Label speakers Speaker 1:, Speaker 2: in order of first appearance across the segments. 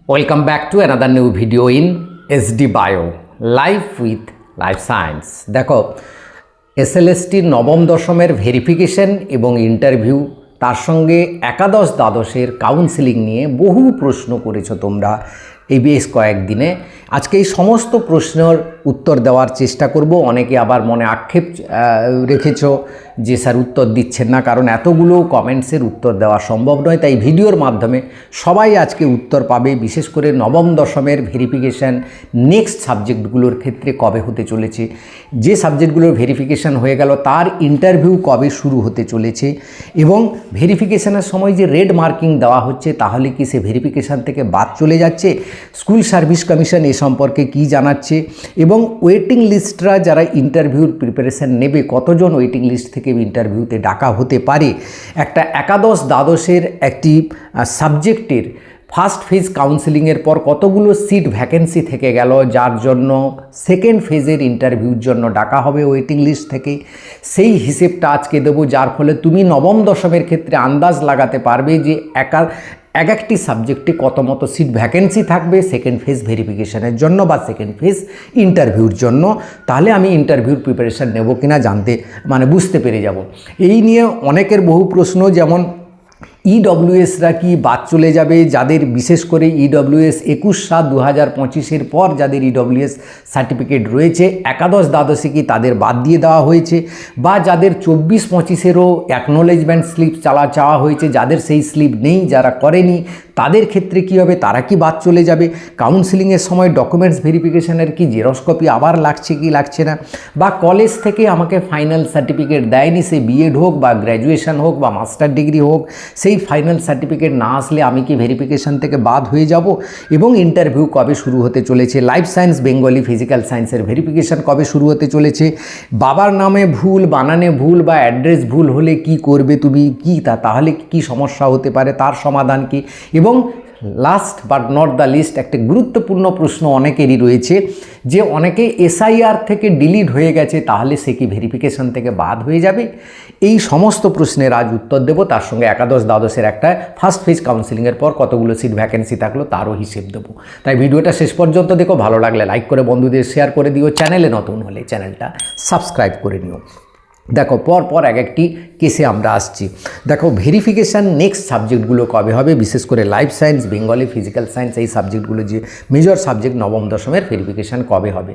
Speaker 1: Welcome back to another new video in SD Bio Life with Life Science। দেখো SLST নবম দশমের verification এবং interview তার সঙ্গে একাদশ দ্বাদশের কাউন্সেলিং নিয়ে বহু প্রশ্ন করেছো তোমরা এই বেশ কয়েকদিনে। আজকে এই সমস্ত প্রশ্নের উত্তর দেওয়ার চেষ্টা করব। অনেকে আবার মনে আক্ষেপ রেখেছো যে স্যার উত্তর দিচ্ছেন না, কারণ এতগুলো কমেন্টসের উত্তর দেওয়া সম্ভব নয়। তাই ভিডিওর মাধ্যমে সবাই আজকে উত্তর পাবে, বিশেষ করে নবম দশমের ভেরিফিকেশান নেক্সট সাবজেক্টগুলোর ক্ষেত্রে কবে হতে চলেছে, যে সাবজেক্টগুলোর ভেরিফিকেশান হয়ে গেল তার ইন্টারভিউ কবে শুরু হতে চলেছে, এবং ভেরিফিকেশানের সময় যে রেড মার্কিং দেওয়া হচ্ছে তাহলে কি সে ভেরিফিকেশান থেকে বাদ চলে যাচ্ছে, স্কুল সার্ভিস কমিশন এ সম্পর্কে কি জানাচ্ছে, এবং ওয়েটিং লিস্টরা যারা ইন্টারভিউর প্রিপারেশান নেবে কতজন ওয়েটিং লিস্ট থেকে ইন্টারভিউতে ডাকা হতে পারে, একটা একাদশ দ্বাদশের একটি সাবজেক্টের ফার্স্ট ফেজ কাউন্সেলিংয়ের পর কতগুলো সিট ভ্যাকেন্সি থেকে গেল যার জন্য সেকেন্ড ফেজের ইন্টারভিউর জন্য ডাকা হবে ওয়েটিং লিস্ট থেকে, সেই হিসেবটা আজকে দেবো, যার ফলে তুমি নবম দশমের ক্ষেত্রে আন্দাজ লাগাতে পারবে যে এক একটি সাবজেক্টে কত মতো সিট ভ্যাকেন্সি থাকবে সেকেন্ড ফেজ ভেরিফিকেশানের জন্য বা সেকেন্ড ফেজ ইন্টারভিউর জন্য। তাহলে আমি ইন্টারভিউর প্রিপারেশান নেব কিনা বুঝতে পেরে যাব। এই নিয়ে অনেকের বহু প্রশ্ন, যেমন ইডব্লিউএসরা কি বাদ চলে যাবে, যাদের বিশেষ করে ইডব্লিউএস 21/7/2025 পর যাদের ইডব্লিউএস সার্টিফিকেট রয়েছে একাদশ দ্বাদশে কি তাদের বাদ দিয়ে দেওয়া হয়েছে, বা যাদের 24-25 অ্যাকনোলেজমেন্ট স্লিপ চাওয়া হয়েছে, যাদের সেই স্লিপ নেই, যারা করেনি তাদের ক্ষেত্রে কী হবে, তারা কি বাদ চলে যাবে, কাউন্সেলিংয়ের সময় ডকুমেন্টস ভেরিফিকেশানের কি জেরক্স কপি আবার লাগছে কি লাগছে না, বা কলেজ থেকে আমাকে ফাইনাল সার্টিফিকেট দেয়নি, সে বিএড হোক বা গ্র্যাজুয়েশন হোক বা মাস্টার ডিগ্রি হোক, সেই ফাইনাল সার্টিফিকেট না আসলে আমি কি ভেরিফিকেশান থেকে বাদ হয়ে যাব, এবং ইন্টারভিউ কবে শুরু হতে চলেছে, লাইফ সায়েন্স বেঙ্গলি ফিজিক্যাল সায়েন্সের ভেরিফিকেশান কবে শুরু হতে চলেছে, বাবার নামে ভুল, বানানে ভুল বা অ্যাড্রেস ভুল হলে কি করবে তুমি, কি তাহলে কি সমস্যা হতে পারে, তার সমাধান কি, এবং last but not the least একটা গুরুত্বপূর্ণ প্রশ্ন অনেকেরই রয়েছে যে অনেকে এসআইআর থেকে ডিলিট হয়ে গেছে, তাহলে সে কি ভেরিফিকেশান থেকে বাদ হয়ে যাবে। এই সমস্ত প্রশ্নের আজ উত্তর দেব, তার সঙ্গে একাদশ দ্বাদশের একটা ফার্স্ট ফেজ কাউন্সেলিংয়ের পর কতগুলো সিট ভ্যাকেন্সি থাকলো তারও হিসেব দেবো। তাই ভিডিওটা শেষ পর্যন্ত দেখো, ভালো লাগলে লাইক করে বন্ধুদের শেয়ার করে দিও, চ্যানেলে নতুন হলে চ্যানেলটা সাবস্ক্রাইব করে নিও। দেখো পর এক একটি কেসে আমরা আসছি। দেখো ভেরিফিকেশান নেক্সট সাবজেক্টগুলো কবে হবে, বিশেষ করে life science Bengali physical science এই সাবজেক্টগুলো যে মেজর সাবজেক্ট নবম দশমের ভেরিফিকেশান কবে হবে।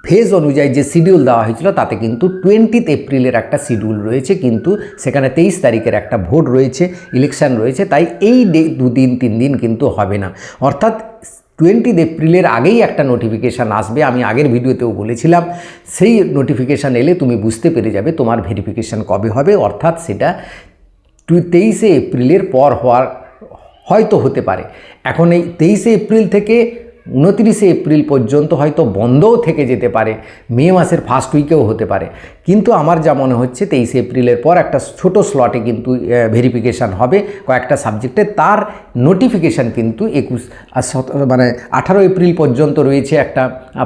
Speaker 1: ফেজ অনুযায়ী যে শিডিউল দেওয়া হয়েছিল তাতে কিন্তু 20 এপ্রিলের একটা শিডিউল রয়েছে, কিন্তু সেখানে 23 তারিখের একটা ভোট রয়েছে, ইলেকশান রয়েছে, তাই এই 2-3 দিন কিন্তু হবে না, অর্থাৎ 20 এপ্রিলের আগেই একটা নোটিফিকেশান আসবে। আমি আগের ভিডিওতেও বলেছিলাম, সেই নোটিফিকেশান এলে তুমি বুঝতে পেরে যাবে তোমার ভেরিফিকেশান কবে হবে, অর্থাৎ সেটা 23 এপ্রিলের পর হয়তো হতে পারে। এখন এই 23 এপ্রিল থেকে 29 এপ্রিল পর্যন্ত হয়তো বন্ধও থেকে যেতে পারে, মে মাসের ফার্স্ট উইকেও হতে পারে, কিন্তু আমার যা মনে হচ্ছে 23 এপ্রিলের পর একটা ছোট স্লটে কিন্তু ভেরিফিকেশান হবে কয়েকটা সাবজেক্টে, তার নোটিফিকেশান কিন্তু 18 এপ্রিল পর্যন্ত রয়েছে একটা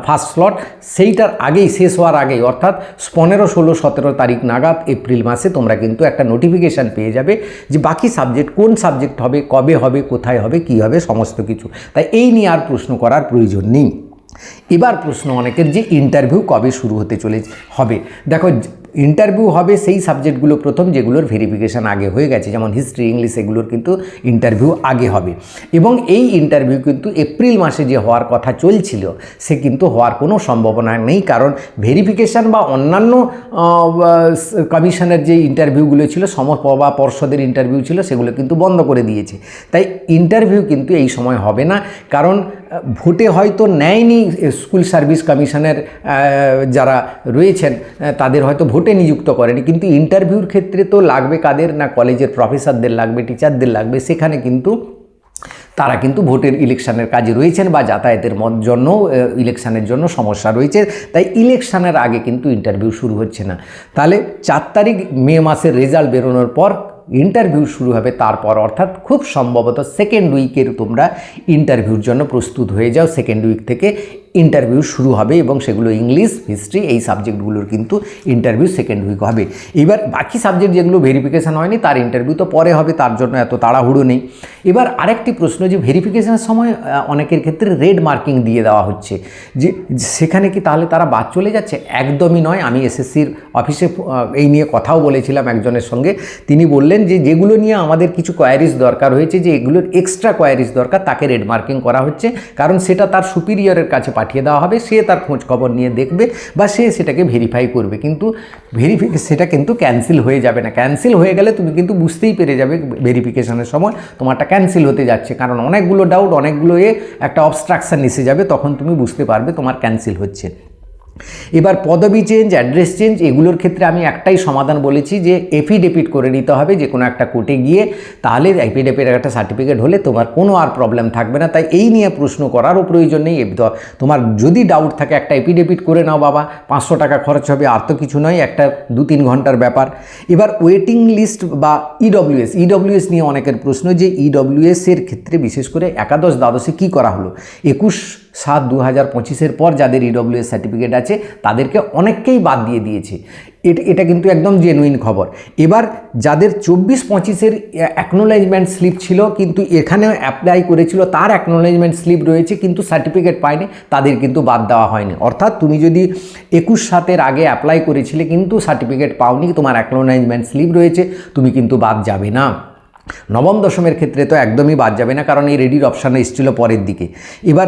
Speaker 1: ফার্স্ট স্লট, সেইটার আগেই শেষ হওয়ার আগেই অর্থাৎ 15, 16, 17 তারিখ নাগাদ এপ্রিল মাসে তোমরা কিন্তু একটা নোটিফিকেশান পেয়ে যাবে যে বাকি সাবজেক্ট কোন সাবজেক্ট হবে, কবে হবে, কোথায় হবে, কী হবে, সমস্ত কিছু। তাই এই নিয়ে আর প্রশ্ন করার প্রয়োজন নেই। এবার প্রশ্ন অনেকের যে ইন্টারভিউ কবে শুরু হতে হবে। দেখো ইন্টারভিউ হবে সেই সাবজেক্টগুলো প্রথম যেগুলোর ভেরিফিকেশান আগে হয়ে গেছে, যেমন হিস্ট্রি, ইংলিশ, এগুলোর কিন্তু ইন্টারভিউ আগে হবে, এবং এই ইন্টারভিউ কিন্তু এপ্রিল মাসে যে হওয়ার কথা চলছিল সে কিন্তু হওয়ার কোনো সম্ভাবনা নেই, কারণ ভেরিফিকেশান বা অন্যান্য কমিশনের যে ইন্টারভিউগুলো ছিল, বা পর্ষদের ইন্টারভিউ ছিল, সেগুলো কিন্তু বন্ধ করে দিয়েছে। তাই ইন্টারভিউ কিন্তু এই সময় হবে না, কারণ ভোটে হয়তো নেয়নি স্কুল সার্ভিস কমিশনের যারা রয়েছেন তাদের হয়তো ভোটে নিযুক্ত করেনি, কিন্তু ইন্টারভিউর ক্ষেত্রে তো লাগবে কাদের না, কলেজের প্রফেসরদের লাগবে, টিচারদের লাগবে, সেখানে কিন্তু তারা কিন্তু ভোটের ইলেকশানের কাজে রয়েছেন বা যাতায়াতের জন্য ইলেকশানের জন্য সমস্যা রয়েছে, তাই ইলেকশানের আগে কিন্তু ইন্টারভিউ শুরু হচ্ছে না। তাহলে 4 তারিখ মে মাসের রেজাল্ট বেরোনোর পর ইন্টারভিউ শুরু হবে, তারপর অর্থাৎ খুব সম্ভবত সেকেন্ড উইকের তোমরা ইন্টারভিউর জন্য প্রস্তুত হয়ে যাও, সেকেন্ড উইক থেকে ইন্টারভিউ শুরু হবে এবং সেগুলো ইংলিশ, হিস্ট্রি এই সাবজেক্টগুলোর কিন্তু ইন্টারভিউ সেকেন্ড উইক হবে। এবার বাকি সাবজেক্ট যেগুলো ভেরিফিকেশান হয়নি তার ইন্টারভিউ তো পরে হবে, তার জন্য এত তাড়াহুড়ো নেই। এবার আরেকটি প্রশ্ন যে ভেরিফিকেশানের সময় অনেকের ক্ষেত্রে রেড মার্কিং দিয়ে দেওয়া হচ্ছে, যে সেখানে কি তাহলে তারা বাদ চলে যাচ্ছে? একদমই নয়। আমি এসএসসির অফিসে এই নিয়ে কথাও বলেছিলাম একজনের সঙ্গে, তিনি বললেন যে যেগুলো নিয়ে আমাদের কিছু কোয়ারিজ দরকার হয়েছে, যে এগুলোর এক্সট্রা কোয়ারিজ দরকার, তাকে রেড মার্কিং করা হচ্ছে, কারণ সেটা তার সুপিরিয়রের কাছে পাঠিয়ে দেওয়া হবে, সে তার খোঁজ খবর নিয়ে দেখবে বা সে সেটাকে ভেরিফাই করবে, কিন্তু সেটা কিন্তু ক্যান্সেল হয়ে যাবে না। ক্যান্সেল হয়ে গেলে তুমি কিন্তু বুঝতেই পেরে যাবে ভেরিফিকেশনের সময় তোমারটা ক্যান্সেল হতে যাচ্ছে, কারণ অনেকগুলো ডাউট, অনেকগুলো একটা অবস্ট্রাকশান এসে যাবে, তখন তুমি বুঝতে পারবে তোমার ক্যান্সেল হচ্ছে। এবার পদবি চেঞ্জ, অ্যাড্রেস চেঞ্জ, এগুলোর ক্ষেত্রে আমি একটাই সমাধান বলেছি যে এফিডেভিট করে নিতে হবে যে কোনো একটা কোর্টে গিয়ে, তাহলে এফিডেভিটের একটা সার্টিফিকেট হলে তোমার কোনো আর প্রবলেম থাকবে না। তাই এই নিয়ে প্রশ্ন করারও প্রয়োজন নেই। তোমার যদি ডাউট থাকে একটা এফিডেভিট করে নাও বাবা, 500 টাকা খরচ হবে, আর তো কিছু নয়, একটা 2-3 ঘন্টার ব্যাপার। এবার ওয়েটিং লিস্ট বা ইডব্লিউএস নিয়ে অনেকের প্রশ্ন, যে ইডব্লিউএসের ক্ষেত্রে বিশেষ করে একাদশ দ্বাদশে কী করা হলো। 21/7/2025 পর যাদের ইডব্লিউএস সার্টিফিকেট আছে তাদেরকে অনেককেই বাদ দিয়ে দিয়েছে। এটা কিন্তু একদম জেনুইন খবর। এবার যাদের 24-25 অ্যাকনোলেজমেন্ট স্লিপ ছিল কিন্তু এখানেও অ্যাপ্লাই করেছিল, তার অ্যাকনোলেজমেন্ট স্লিপ রয়েছে কিন্তু সার্টিফিকেট পায়নি, তাদের কিন্তু বাদ দেওয়া হয়নি। অর্থাৎ তুমি যদি 21/7 আগে অ্যাপ্লাই করেছিলে কিন্তু সার্টিফিকেট পাওনি, তোমার অ্যাকনোলেজমেন্ট স্লিপ রয়েছে, তুমি কিন্তু বাদ যাবে না। নবম দশমের ক্ষেত্রে তো একদমই বাদ যাবে না, কারণ এই রেডির অপশানে এসেছিল পরের দিকে। এবার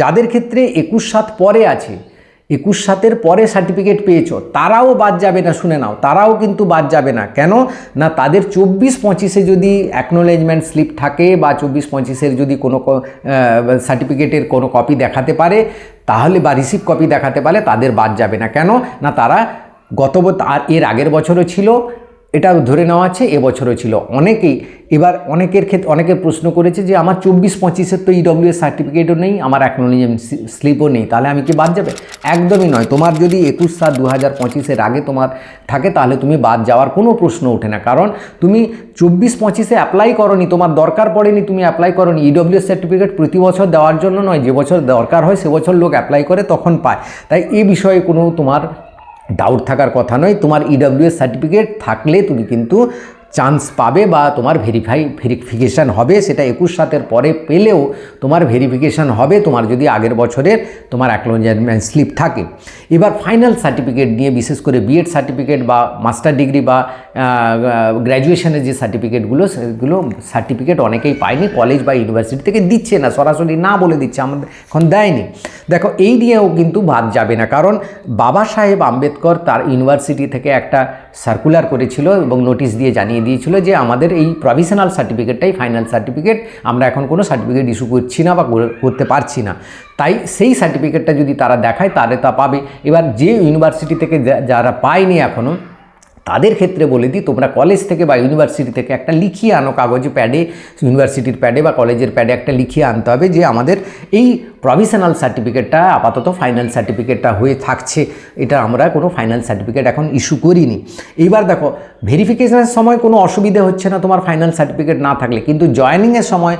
Speaker 1: যাদের ক্ষেত্রে 21/7 পরে আছে, 21/7 পরে সার্টিফিকেট পেয়েছো, তারাও বাদ যাবে না, শুনে নাও, তারাও কিন্তু বাদ যাবে না। কেন না, তাদের 24-25 যদি অ্যাকনোলেজমেন্ট স্লিপ থাকে বা 24-25 যদি কোনো সার্টিফিকেটের কোনো কপি দেখাতে পারে, তাহলে বা রিসিভ কপি দেখাতে পারে, তাদের বাদ যাবে না। কেন না, তারা আর এর আগের বছরও ছিল, এটা ধরে নেওয়া আছে, এবছরও ছিল। এবার অনেকের প্রশ্ন করেছে যে আমার 24-25 তো ইডব্লিউএস সার্টিফিকেটও নেই, আমার অ্যাকনোলেজমেন্ট স্লিপও নেই, তাহলে আমি কি বাদ যাবে? একদমই নয়। তোমার যদি 21/7/2025 আগে তোমার থাকে, তাহলে তুমি বাদ যাওয়ার কোনো প্রশ্ন ওঠে না, কারণ তুমি 24-25 অ্যাপ্লাই করনি, তোমার দরকার পড়েনি, তুমি অ্যাপ্লাই করনি। ইডব্লিউএস সার্টিফিকেট প্রতি বছর দেওয়ার জন্য নয়, যে বছর দরকার হয় সে বছর লোক অ্যাপ্লাই করে, তখন পায়। তাই এই বিষয়ে কোনো তোমার ডাউট থাকার কথা নয়। তোমার ইডব্লিউএস সার্টিফিকেট থাকলে তুমি কিন্তু চান্স পাবে বা তোমার ভেরিফিকেশান হবে, সেটা 21/7 পরে পেলেও তোমার ভেরিফিকেশান হবে, তোমার যদি আগের বছরের তোমার অ্যাকনোলেজমেন্ট স্লিপ থাকে। এবার ফাইনাল সার্টিফিকেট নিয়ে, বিশেষ করে বিএড সার্টিফিকেট বা মাস্টার ডিগ্রি বা গ্র্যাজুয়েশনের যে সার্টিফিকেটগুলো, সেগুলো সার্টিফিকেট অনেকেই পায়নি, কলেজ বা ইউনিভার্সিটি থেকে দিচ্ছে না, সরাসরি না বলে দিচ্ছে, আমাদের এখন দেয়নি। দেখো, এই নিয়েও কিন্তু বাদ যাবে না, কারণ বাবা সাহেব আম্বেদকর তার ইউনিভার্সিটি থেকে একটা সার্কুলার করেছিল এবং নোটিশ দিয়ে জানিয়ে দিয়েছিল যে আমাদের এই প্রভিশনাল সার্টিফিকেটটাই ফাইনাল সার্টিফিকেট, আমরা এখন কোনো সার্টিফিকেট ইস্যু করছি না বা করতে পারছি না। তাই সেই সার্টিফিকেটটা যদি তারা দেখায়, তাহলে তা পাবে। এবার যে ইউনিভার্সিটি থেকে যারা পায়নি এখনও, তাদের ক্ষেত্রে বলে দিই, তোমরা কলেজ থেকে বা ইউনিভার্সিটি থেকে একটা লিখিয়ে আনো, কাগজে প্যাডে, ইউনিভার্সিটির প্যাডে বা কলেজের প্যাডে একটা লিখিয়ে আনতে হবে যে আমাদের এই প্রভিশনাল সার্টিফিকেটটা আপাতত ফাইনাল সার্টিফিকেটটা হয়ে থাকছে, এটা আমরা কোনো ফাইনাল সার্টিফিকেট এখন ইস্যু করিনি। এইবার দেখো, ভেরিফিকেশনের সময় কোনো অসুবিধা হচ্ছে না তোমার ফাইনাল সার্টিফিকেট না থাকলে, কিন্তু জয়েনিংয়ের সময়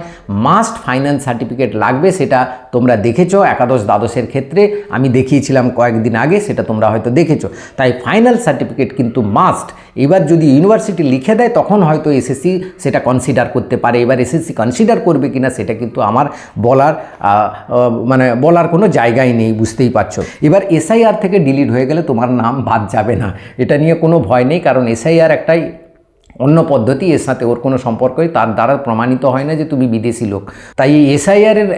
Speaker 1: মাস্ট ফাইনাল সার্টিফিকেট লাগবে, সেটা তোমরা দেখেছো একাদশ দ্বাদশের ক্ষেত্রে, আমি দেখিয়েছিলাম কয়েকদিন আগে, সেটা তোমরা হয়তো দেখেছো। তাই ফাইনাল সার্টিফিকেট কিন্তু মাস্ট। এবার যদি ইউনিভার্সিটি লিখে দেয়, তখন হয়তো এসএসসি সেটা কনসিডার করতে পারে। এবার এসএসসি কনসিডার করবে কিনা সেটা কিন্তু আমার বলার কোনো জায়গাই নেই, বুঝতেই পারছো। এবার এসআইআর থেকে ডিলিট হয়ে গেলে তোমার নাম বাদ যাবে না, এটা নিয়ে কোনো ভয় নেই, কারণ এসআইআর একটাই অন্য পদ্ধতি, এর সাথে ওর কোনো সম্পর্কই, তার দ্বারা প্রমাণিত হয় না যে তুমি বিদেশি লোক। তাই এই এসআইআরের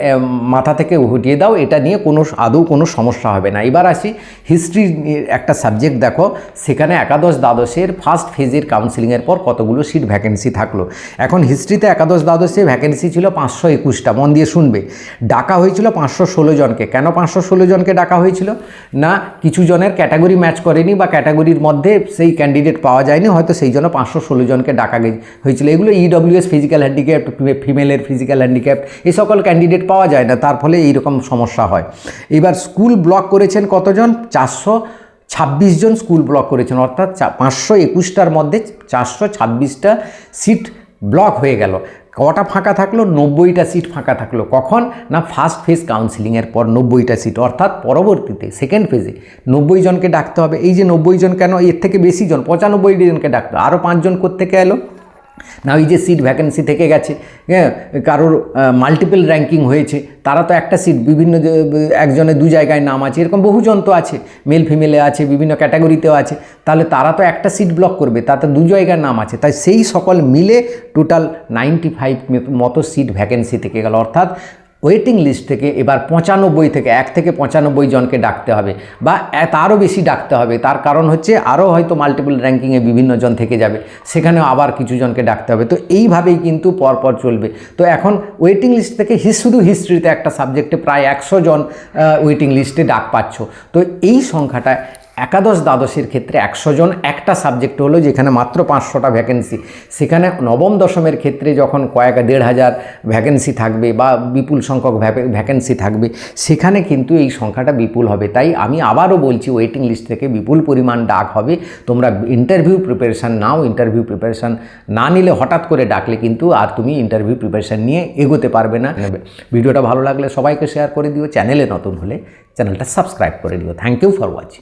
Speaker 1: মাথা থেকে হটিয়ে দাও, এটা নিয়ে আদৌ কোনো সমস্যা হবে না। এবার আসি হিস্ট্রির একটা সাবজেক্ট, দেখো সেখানে একাদশ দ্বাদশের ফার্স্ট ফেজের কাউন্সিলিংয়ের পর কতগুলো সিট ভ্যাকেন্সি থাকলো। এখন হিস্ট্রিতে একাদশ দ্বাদশে ভ্যাকেন্সি ছিল 521টা, মন দিয়ে শুনবে। ডাকা হয়েছিল 516 জনকে। কেন 516 জনকে ডাকা হয়েছিল? না, কিছু জনের ক্যাটাগরি ম্যাচ করেনি বা ক্যাটাগরির মধ্যে সেই ক্যান্ডিডেট পাওয়া যায়নি, হয়তো সেই জন্য 516 জনকে ডাকা হয়েছিল। এগুলো ইডব্লিউএস ফিজিক্যাল হ্যান্ডিক্যাপ্ট, ফিমেলের ফিজিক্যাল হ্যান্ডিক্যাপ্ট, এই সকল ক্যান্ডিডেট পাওয়া যায় না, তার ফলে এইরকম সমস্যা হয়। এবার স্কুল ব্লক করেছেন কতজন? 426 জন স্কুল ব্লক করেছেন, অর্থাৎ 521টার মধ্যে 426টা সিট ব্লক হয়ে গেল। কটা ফাঁকা থাকলো? 90টা সিট ফাঁকা থাকলো। কখন না ফার্স্ট ফেজ কাউন্সিলিংয়ের পর 90টা সিট, অর্থাৎ পরবর্তীতে সেকেন্ড ফেজে 90 জনকে ডাকতে হবে। এই যে 90 জন কেন, এর থেকে বেশি জন 95 জনকে ডাকতে হবে। আরও 5 জন কোত্থেকে এলো না, ওই যে সিট ভ্যাকেন্সি থেকে গেছে, হ্যাঁ, কারোর মাল্টিপল র্যাঙ্কিং হয়েছে, তারা তো একটা সিট বিভিন্ন একজনের 2 জায়গায় নাম আছে, এরকম বহুজন তো আছে, মেল ফিমেলে আছে, বিভিন্ন ক্যাটাগরিতেও আছে, তাহলে তারা তো একটা সিট ব্লক করবে, তাতে 2 জায়গার নাম আছে, তাই সেই সকল মিলে টোটাল 95 মতো সিট ভ্যাকেন্সি থেকে গেল। অর্থাৎ ওয়েটিং লিস্ট থেকে এবার 95 থেকে 1 থেকে 95 জনকে ডাকতে হবে, বা তারও বেশি ডাকতে হবে। তার কারণ হচ্ছে আরও হয়তো মাল্টিপল র্যাঙ্কিংয়ে বিভিন্ন জন থেকে যাবে, সেখানেও আবার কিছু জনকে ডাকতে হবে। তো এইভাবেই কিন্তু পরপর চলবে। তো এখন ওয়েটিং লিস্ট থেকে শুধু হিস্ট্রিতে একটা সাবজেক্টে প্রায় 100 জন ওয়েটিং লিস্টে ডাক পাচ্ছ। তো এই সংখ্যাটা একাদশ দ্বাদশের ক্ষেত্রে 100 জন একটা সাবজেক্ট হলো, যেখানে মাত্র 500টা ভ্যাকেন্সি। সেখানে নবম দশমের ক্ষেত্রে যখন 1,500 ভ্যাকেন্সি থাকবে বা বিপুল সংখ্যক ভ্যাকেন্সি থাকবে, সেখানে কিন্তু এই সংখ্যাটা বিপুল হবে। তাই আমি আবারও বলছি, ওয়েটিং লিস্ট থেকে বিপুল পরিমাণ ডাক হবে। তোমরা ইন্টারভিউ প্রিপারেশান নাও। ইন্টারভিউ প্রিপারেশান না নিলে হঠাৎ করে ডাকলে কিন্তু আর তুমি ইন্টারভিউ প্রিপারেশান নিয়ে এগোতে পারবে না। ভিডিওটা ভালো লাগলে সবাইকে শেয়ার করে দিও। চ্যানেলে নতুন হলে চ্যানেলটা সাবস্ক্রাইব করে দিও। Thank you for watching.